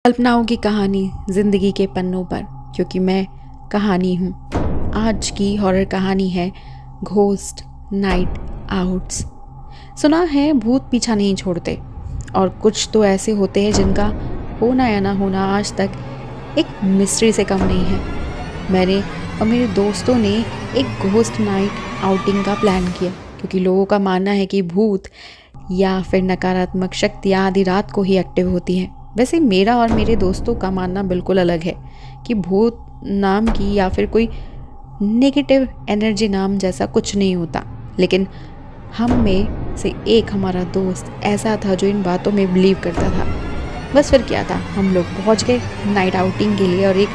कल्पनाओं की कहानी जिंदगी के पन्नों पर, क्योंकि मैं कहानी हूँ। आज की हॉरर कहानी है घोस्ट नाइट आउट्स। सुना है भूत पीछा नहीं छोड़ते, और कुछ तो ऐसे होते हैं जिनका होना या ना होना आज तक एक मिस्ट्री से कम नहीं है। मैंने और मेरे दोस्तों ने एक घोस्ट नाइट आउटिंग का प्लान किया, क्योंकि लोगों का मानना है कि भूत या फिर नकारात्मक शक्तियाँ आधी रात को ही एक्टिव होती हैं। वैसे मेरा और मेरे दोस्तों का मानना बिल्कुल अलग है कि भूत नाम की या फिर कोई नेगेटिव एनर्जी नाम जैसा कुछ नहीं होता। लेकिन हम में से एक हमारा दोस्त ऐसा था जो इन बातों में बिलीव करता था। बस फिर क्या था, हम लोग पहुंच गए नाइट आउटिंग के लिए और एक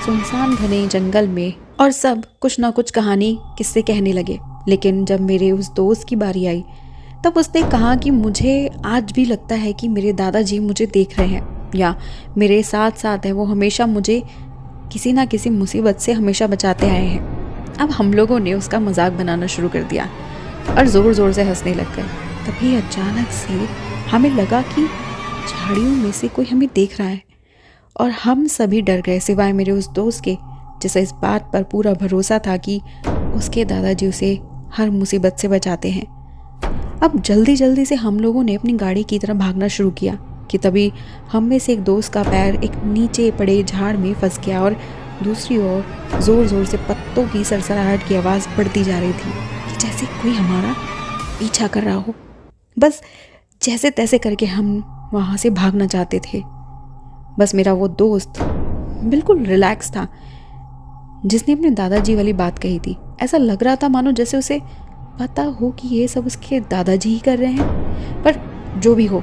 सुनसान घने जंगल में, और सब कुछ ना कुछ कहानी किस्से कहने लगे। लेकिन जब मेरे उस दोस्त की बारी आई तब उसने कहा कि मुझे आज भी लगता है कि मेरे दादाजी मुझे देख रहे हैं या मेरे साथ साथ हैं। वो हमेशा मुझे किसी ना किसी मुसीबत से हमेशा बचाते आए हैं। अब हम लोगों ने उसका मजाक बनाना शुरू कर दिया और ज़ोर ज़ोर से हंसने लग गए। तभी अचानक से हमें लगा कि झाड़ियों में से कोई हमें देख रहा है, और हम सभी डर गए सिवाय मेरे उस दोस्त के, जिसे इस बात पर पूरा भरोसा था कि उसके दादाजी उसे हर मुसीबत से बचाते हैं। अब जल्दी जल्दी से हम लोगों ने अपनी गाड़ी की तरफ भागना शुरू किया कि तभी हम में से एक दोस्त का पैर एक नीचे पड़े झाड़ में फंस गया, और दूसरी ओर ज़ोर ज़ोर से पत्तों की सरसराहट की आवाज़ बढ़ती जा रही थी कि जैसे कोई हमारा पीछा कर रहा हो। बस जैसे तैसे करके हम वहाँ से भागना चाहते थे। बस मेरा वो दोस्त बिल्कुल रिलैक्स था, जिसने अपने दादाजी वाली बात कही थी। ऐसा लग रहा था मानो जैसे उसे पता हो कि ये सब उसके दादाजी ही कर रहे हैं। पर जो भी हो,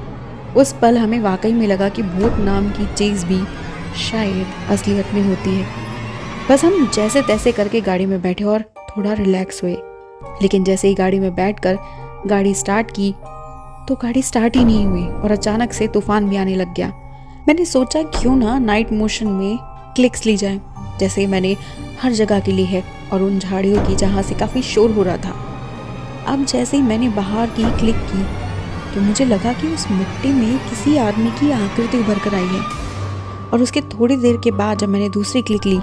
उस पल हमें वाकई में लगा कि भूत नाम की चीज़ भी शायद असलियत में होती है। बस हम जैसे तैसे करके गाड़ी में बैठे और थोड़ा रिलैक्स हुए। लेकिन जैसे ही गाड़ी में बैठकर गाड़ी स्टार्ट की तो गाड़ी स्टार्ट ही नहीं हुई, और अचानक से तूफान भी आने लग गया। मैंने सोचा क्यों ना नाइट मोशन में क्लिक्स ली जाए, जैसे मैंने हर जगह के लिए है, और उन झाड़ियों की जहाँ से काफ़ी शोर हो रहा था। अब जैसे ही मैंने बाहर की क्लिक की तो मुझे लगा कि उस मिट्टी में किसी आदमी की आकृति उभर कर आई है। और उसके थोड़ी देर के बाद जब मैंने दूसरी क्लिक ली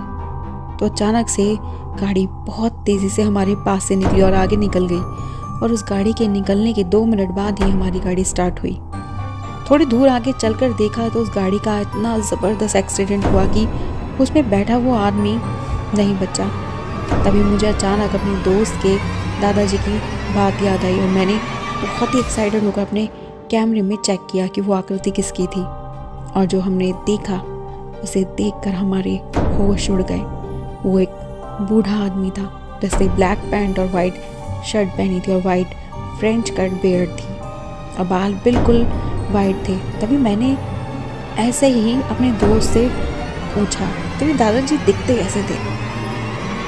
तो अचानक से गाड़ी बहुत तेज़ी से हमारे पास से निकली और आगे निकल गई, और उस गाड़ी के निकलने के 2 मिनट बाद ही हमारी गाड़ी स्टार्ट हुई। थोड़ी दूर आगे चलकर देखा तो उस गाड़ी का इतना ज़बरदस्त एक्सीडेंट हुआ कि उसमें बैठा वो आदमी नहीं बचा। तभी मुझे अचानक अपने दोस्त के दादाजी की बात याद आई, और मैंने बहुत ही एक्साइटेड होकर अपने कैमरे में चेक किया कि वो आकृति किसकी थी। और जो हमने देखा उसे देखकर हमारे होश उड़ गए। वो एक बूढ़ा आदमी था, जिसने ब्लैक पैंट और वाइट शर्ट पहनी थी और वाइट फ्रेंच कट बियर्ड थी, और बाल बिल्कुल वाइट थे। तभी मैंने ऐसे ही अपने दोस्त से पूछा, तेरे दादाजी दिखते कैसे थे?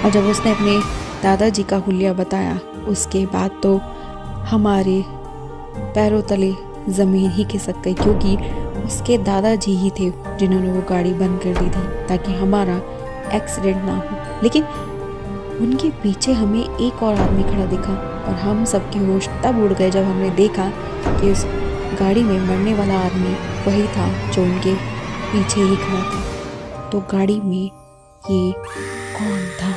और जब उसने अपने दादाजी का हुलिया बताया, उसके बाद तो हमारे पैरों तले ज़मीन ही खिसक गई, क्योंकि उसके दादाजी ही थे जिन्होंने वो गाड़ी बंद कर दी थी ताकि हमारा एक्सीडेंट ना हो। लेकिन उनके पीछे हमें एक और आदमी खड़ा दिखा, और हम सबके होश तब उड़ गए जब हमने देखा कि उस गाड़ी में मरने वाला आदमी वही था जो उनके पीछे ही खड़ा था। तो गाड़ी में ये कौन था?